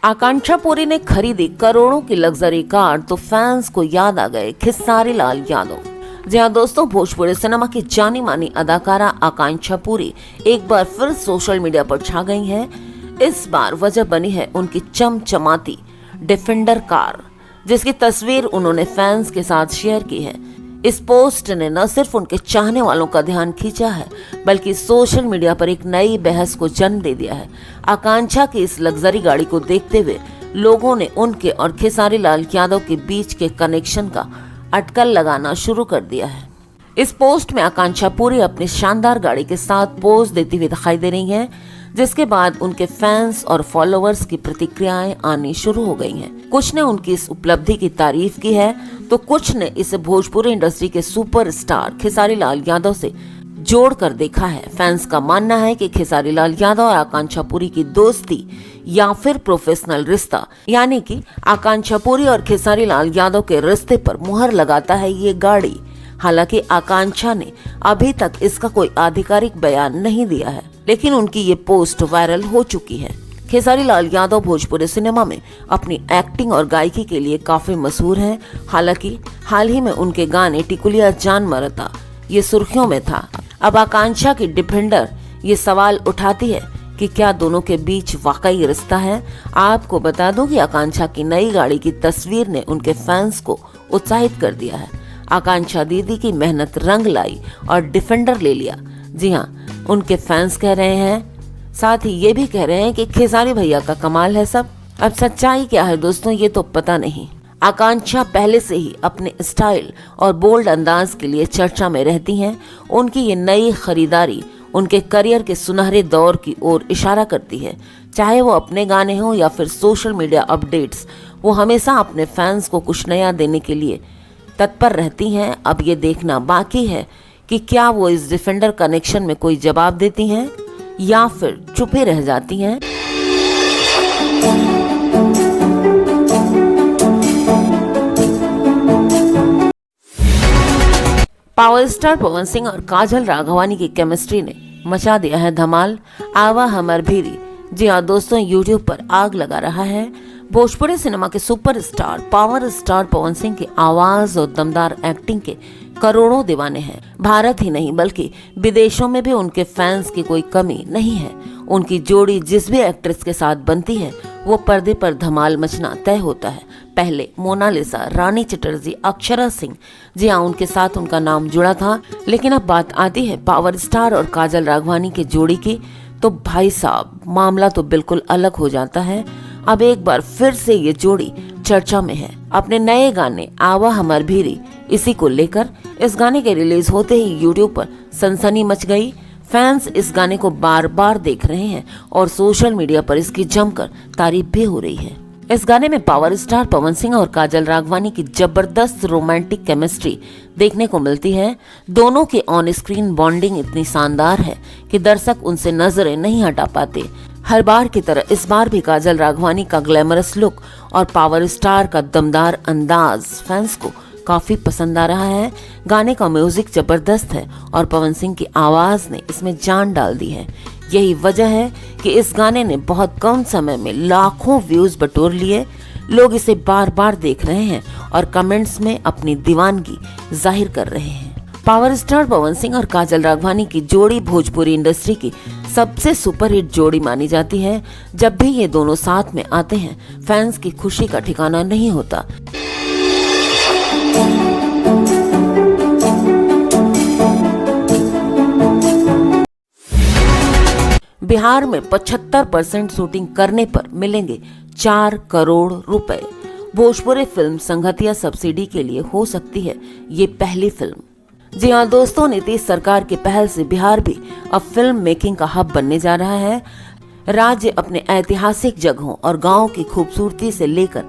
आकांक्षा पुरी ने खरीदी करोड़ों की लग्जरी कार तो फैंस को याद आ गए खेसारी लाल यादव। जी हाँ दोस्तों, भोजपुरी सिनेमा की जानी मानी अदाकारा आकांक्षा पुरी एक बार फिर सोशल मीडिया पर छा गई हैं। इस बार वजह बनी है उनकी चमचमाती डिफेंडर कार, जिसकी तस्वीर उन्होंने फैंस के साथ शेयर की है। इस पोस्ट ने न सिर्फ उनके चाहने वालों का ध्यान खींचा है, बल्कि सोशल मीडिया पर एक नई बहस को जन्म दे दिया है। आकांक्षा की इस लग्जरी गाड़ी को देखते हुए लोगों ने उनके और खेसारी लाल यादव के बीच के कनेक्शन का अटकल लगाना शुरू कर दिया है। इस पोस्ट में आकांक्षा पुरी अपनी शानदार गाड़ी के साथ पोज देती हुई दिखाई दे रही हैं, जिसके बाद उनके फैंस और फॉलोअर्स की प्रतिक्रियाएं आनी शुरू हो गई हैं। कुछ ने उनकी इस उपलब्धि की तारीफ की है, तो कुछ ने इसे भोजपुरी इंडस्ट्री के सुपरस्टार खेसारी लाल यादव से जोड़कर देखा है। फैंस का मानना है कि खेसारी लाल यादव और आकांक्षा पुरी की दोस्ती या फिर प्रोफेशनल रिश्ता, यानी कि आकांक्षा पुरी और खेसारी लाल यादव के रिश्ते पर मुहर लगाता है ये गाड़ी। हालांकि आकांक्षा ने अभी तक इसका कोई आधिकारिक बयान नहीं दिया है, लेकिन उनकी ये पोस्ट वायरल हो चुकी है। खेसारी लाल यादव भोजपुरी सिनेमा में अपनी एक्टिंग और गायकी के लिए काफी मशहूर हैं। हालांकि हाल ही में उनके गाने टिकुलिया जान मरता ये सुर्खियों में था। अब आकांक्षा की डिफेंडर ये सवाल उठाती है कि क्या दोनों के बीच वाकई रिश्ता है। आपको बता दूं कि आकांक्षा की नई गाड़ी की तस्वीर ने उनके फैंस को उत्साहित कर दिया है। आकांक्षा दीदी की मेहनत रंग लाई और डिफेंडर ले लिया। जी हाँ, उनके फैंस कह रहे हैं, साथ ही ये भी कह रहे हैं कि खेसारी भैया का कमाल है सब। अब सच्चाई क्या है दोस्तों, ये तो पता नहीं। आकांक्षा पहले से ही अपने स्टाइल और बोल्ड अंदाज के लिए चर्चा में रहती हैं। उनकी ये नई खरीदारी उनके करियर के सुनहरे दौर की ओर इशारा करती है। चाहे वो अपने गाने हों या फिर सोशल मीडिया अपडेट्स, वो हमेशा अपने फैंस को कुछ नया देने के लिए तत्पर रहती हैं। अब ये देखना बाकी है कि क्या वो इस डिफेंडर कनेक्शन में कोई जवाब देती हैं या फिर चुपे रह जाती हैं। पावर स्टार पवन सिंह और काजल राघवानी की केमिस्ट्री ने मचा दिया है धमाल। आवा हमर भीरी, जी हाँ दोस्तों, यूट्यूब पर आग लगा रहा है। भोजपुरी सिनेमा के superstar power star Pawan Singh की आवाज और दमदार एक्टिंग के करोड़ों दीवाने हैं। भारत ही नहीं बल्कि विदेशों में भी उनके फैंस की कोई कमी नहीं है। उनकी जोड़ी जिस भी एक्ट्रेस के साथ बनती है वो पर्दे पर धमाल मचना तय होता है। पहले मोनालिसा, रानी चटर्जी, अक्षरा सिंह, जी हाँ उनके साथ उनका नाम जुड़ा था। लेकिन अब बात आती है पावर स्टार और काजल राघवानी के जोड़ी की, तो भाई साहब मामला तो बिल्कुल अलग हो जाता है। अब एक बार फिर से ये जोड़ी चर्चा में है अपने नए गाने आवा हमर भीरी। इसी को लेकर इस गाने के रिलीज होते ही यूट्यूब पर सनसनी मच गई। फैंस इस गाने को बार बार देख रहे हैं और सोशल मीडिया पर इसकी जमकर तारीफ भी हो रही है। इस गाने में पावर स्टार पवन सिंह और काजल राघवानी की जबरदस्त रोमांटिक केमिस्ट्री देखने को मिलती है। दोनों की ऑन स्क्रीन बॉन्डिंग इतनी शानदार है कि दर्शक उनसे नजरें नहीं हटा पाते। हर बार की तरह इस बार भी काजल राघवानी का ग्लैमरस लुक और पावर स्टार का दमदार अंदाज फैंस को काफी पसंद आ रहा है। गाने का म्यूजिक जबरदस्त है और पवन सिंह की आवाज ने इसमें जान डाल दी है। यही वजह है कि इस गाने ने बहुत कम समय में लाखों व्यूज बटोर लिए। लोग इसे बार बार देख रहे हैं और कमेंट्स में अपनी दीवानगी जाहिर कर रहे हैं। पावर स्टार पवन सिंह और काजल राघवानी की जोड़ी भोजपुरी इंडस्ट्री की सबसे सुपरहिट जोड़ी मानी जाती है। जब भी ये दोनों साथ में आते हैं, फैंस की खुशी का ठिकाना नहीं होता। बिहार में 75% शूटिंग करने पर मिलेंगे 4 करोड़ रुपए। भोजपुरी फिल्म संघतिया सब्सिडी के लिए हो सकती है ये पहली फिल्म। जी हाँ दोस्तों, नीतीश सरकार की पहल से बिहार भी अब फिल्म मेकिंग का हब बनने जा रहा है। राज्य अपने ऐतिहासिक जगहों और गांवों की खूबसूरती से लेकर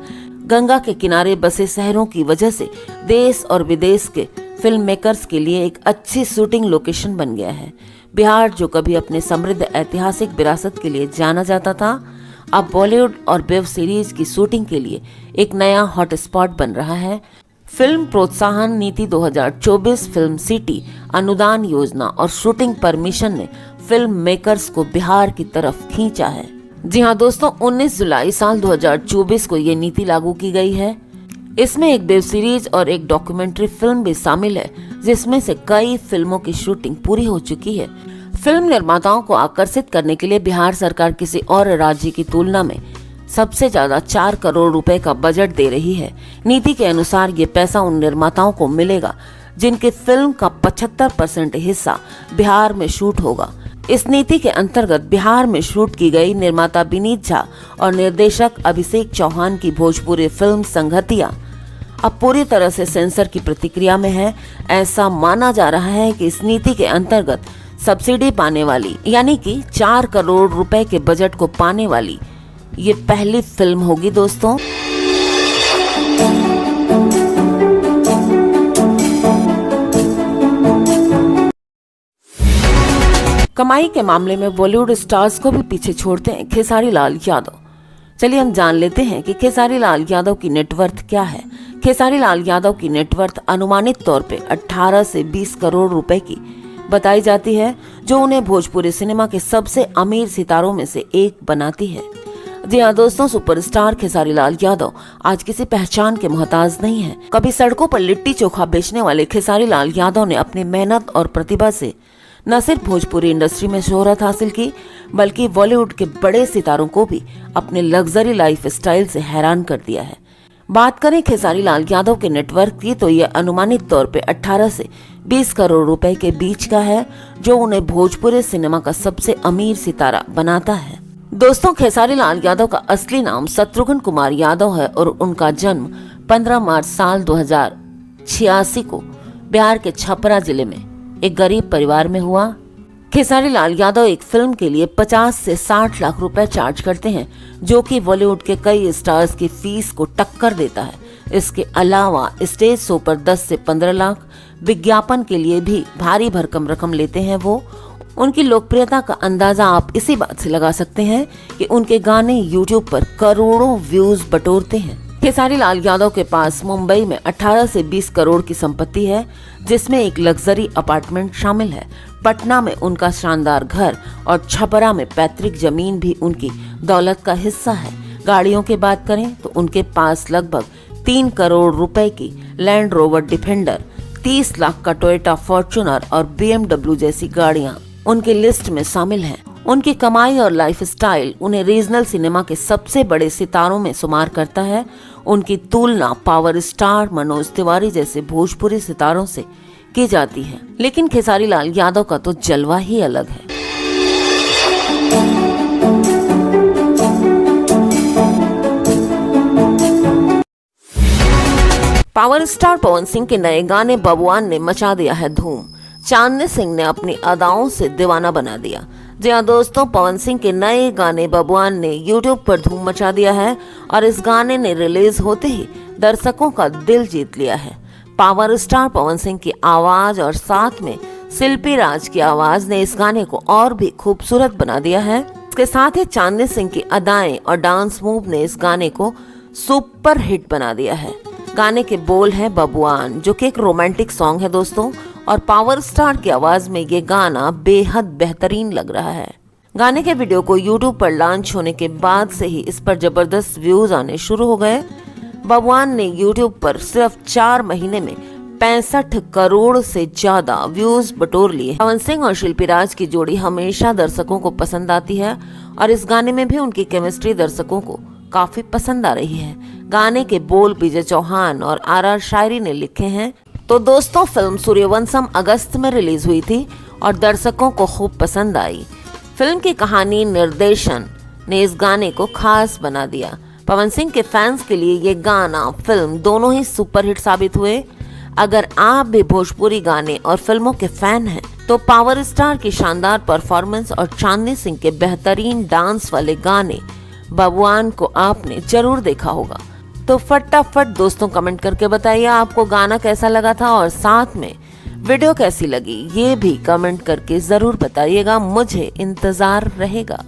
गंगा के किनारे बसे शहरों की वजह से देश और विदेश के फिल्म मेकर्स के लिए एक अच्छी शूटिंग लोकेशन बन गया है। बिहार, जो कभी अपने समृद्ध ऐतिहासिक विरासत के लिए जाना जाता था, अब बॉलीवुड और वेब सीरीज की शूटिंग के लिए एक नया हॉटस्पॉट बन रहा है। फिल्म प्रोत्साहन नीति 2024, फिल्म सिटी अनुदान योजना और शूटिंग परमिशन ने फिल्म मेकर्स को बिहार की तरफ खींचा है। जी हाँ दोस्तों, 19 जुलाई साल 2024 को ये नीति लागू की गई है। इसमें एक वेब सीरीज और एक डॉक्यूमेंट्री फिल्म भी शामिल है, जिसमें से कई फिल्मों की शूटिंग पूरी हो चुकी है। फिल्म निर्माताओं को आकर्षित करने के लिए बिहार सरकार किसी और राज्य की तुलना में सबसे ज्यादा 4 करोड़ रुपए का बजट दे रही है। नीति के अनुसार ये पैसा उन निर्माताओं को मिलेगा जिनके फिल्म का 75% हिस्सा बिहार में शूट होगा। इस नीति के अंतर्गत बिहार में शूट की गई निर्माता विनीत झा और निर्देशक अभिषेक चौहान की भोजपुरी फिल्म संगतिया अब पूरी तरह से सेंसर की प्रतिक्रिया में है। ऐसा माना जा रहा है कि इस नीति के अंतर्गत सब्सिडी पाने वाली, यानी कि 4 करोड़ रुपए के बजट को पाने वाली ये पहली फिल्म होगी दोस्तों। कमाई के मामले में बॉलीवुड स्टार्स को भी पीछे छोड़ते हैं खेसारी लाल यादव। चलिए हम जान लेते हैं कि खेसारी लाल यादव की नेटवर्थ क्या है। खेसारी लाल यादव की नेटवर्थ अनुमानित तौर पे 18 से 20 करोड़ रुपए की बताई जाती है, जो उन्हें भोजपुरी सिनेमा के सबसे अमीर सितारों में से एक बनाती है। जी हाँ दोस्तों, सुपरस्टार खेसारी लाल यादव आज किसी पहचान के मोहताज नहीं है। कभी सड़कों पर लिट्टी चोखा बेचने वाले खेसारी लाल यादव ने अपनी मेहनत और प्रतिभा से न सिर्फ भोजपुरी इंडस्ट्री में शोहरत हासिल की, बल्कि बॉलीवुड के बड़े सितारों को भी अपने लग्जरी लाइफ स्टाइल से हैरान कर दिया है। बात करें खेसारी लाल यादव के नेटवर्क की, तो यह अनुमानित तौर पे 18 से 20 करोड़ रुपए के बीच का है, जो उन्हें भोजपुरी सिनेमा का सबसे अमीर सितारा बनाता है। दोस्तों, खेसारी लाल यादव का असली नाम शत्रुघ्न कुमार यादव है और उनका जन्म 15 मार्च साल 2086 को बिहार के छपरा जिले में एक गरीब परिवार में हुआ। खेसारी लाल यादव एक फिल्म के लिए 50 से 60 लाख रुपए चार्ज करते हैं, जो कि बॉलीवुड के कई स्टार्स की फीस को टक्कर देता है। इसके अलावा स्टेज शो पर 10 से 15 लाख, विज्ञापन के लिए भी भारी भरकम रकम लेते हैं वो। उनकी लोकप्रियता का अंदाजा आप इसी बात से लगा सकते हैं कि उनके गाने यूट्यूब पर करोड़ों व्यूज बटोरते हैं। खेसारी लाल यादव के पास मुंबई में 18 से 20 करोड़ की संपत्ति है, जिसमें एक लग्जरी अपार्टमेंट शामिल है। पटना में उनका शानदार घर और छपरा में पैतृक जमीन भी उनकी दौलत का हिस्सा है। गाड़ियों की बात करें तो उनके पास लगभग 3 करोड़ रुपए की लैंड रोवर डिफेंडर, 30 लाख का टोयोटा फॉर्च्यूनर और BMW जैसी गाड़ियां उनकी लिस्ट में शामिल हैं। उनकी कमाई और लाइफस्टाइल उन्हें रीजनल सिनेमा के सबसे बड़े सितारों में शुमार करता है। उनकी तुलना पावर स्टार मनोज तिवारी जैसे भोजपुरी सितारों से की जाती है, लेकिन खेसारी लाल यादव का तो जलवा ही अलग है। पावर स्टार पवन सिंह के नए गाने बबुआन ने मचा दिया है धूम। चांदनी सिंह ने अपनी अदाओं से दीवाना बना दिया। जी हाँ दोस्तों, पवन सिंह के नए गाने बबुआन ने यूट्यूब पर धूम मचा दिया है और इस गाने ने रिलीज होते ही दर्शकों का दिल जीत लिया है। पावर स्टार पवन सिंह की आवाज और साथ में शिल्पी राज की आवाज ने इस गाने को और भी खूबसूरत बना दिया है। इसके साथ ही चांदनी सिंह की अदाएं और डांस मूव ने इस गाने को सुपर हिट बना दिया है। गाने के बोल हैं बबुआन, जो कि एक रोमांटिक सॉन्ग है दोस्तों, और पावर स्टार की आवाज में ये गाना बेहद बेहतरीन लग रहा है। गाने के वीडियो को यूट्यूब पर लॉन्च होने के बाद से ही इस पर जबरदस्त व्यूज आने शुरू हो गए। बबुआन ने यूट्यूब पर सिर्फ 4 महीने में 65 करोड़ से ज्यादा व्यूज बटोर लिए। पवन सिंह और शिल्पी राज की जोड़ी हमेशा दर्शकों को पसंद आती है और इस गाने में भी उनकी केमिस्ट्री दर्शकों को काफी पसंद आ रही है। गाने के बोल विजय चौहान और RR शायरी ने लिखे हैं। तो दोस्तों, फिल्म सूर्यवंशम अगस्त में रिलीज हुई थी और दर्शकों को खूब पसंद आई। फिल्म की कहानी, निर्देशन ने इस गाने को खास बना दिया। पवन सिंह के फैंस के लिए ये गाना, फिल्म दोनों ही सुपरहिट साबित हुए। अगर आप भी भोजपुरी गाने और फिल्मों के फैन हैं, तो पावर स्टार की शानदार परफॉर्मेंस और चांदनी सिंह के बेहतरीन डांस वाले गाने बबुआन को आपने जरूर देखा होगा। तो फटाफट दोस्तों कमेंट करके बताइए आपको गाना कैसा लगा था और साथ में वीडियो कैसी लगी, ये भी कमेंट करके जरूर बताइएगा। मुझे इंतजार रहेगा।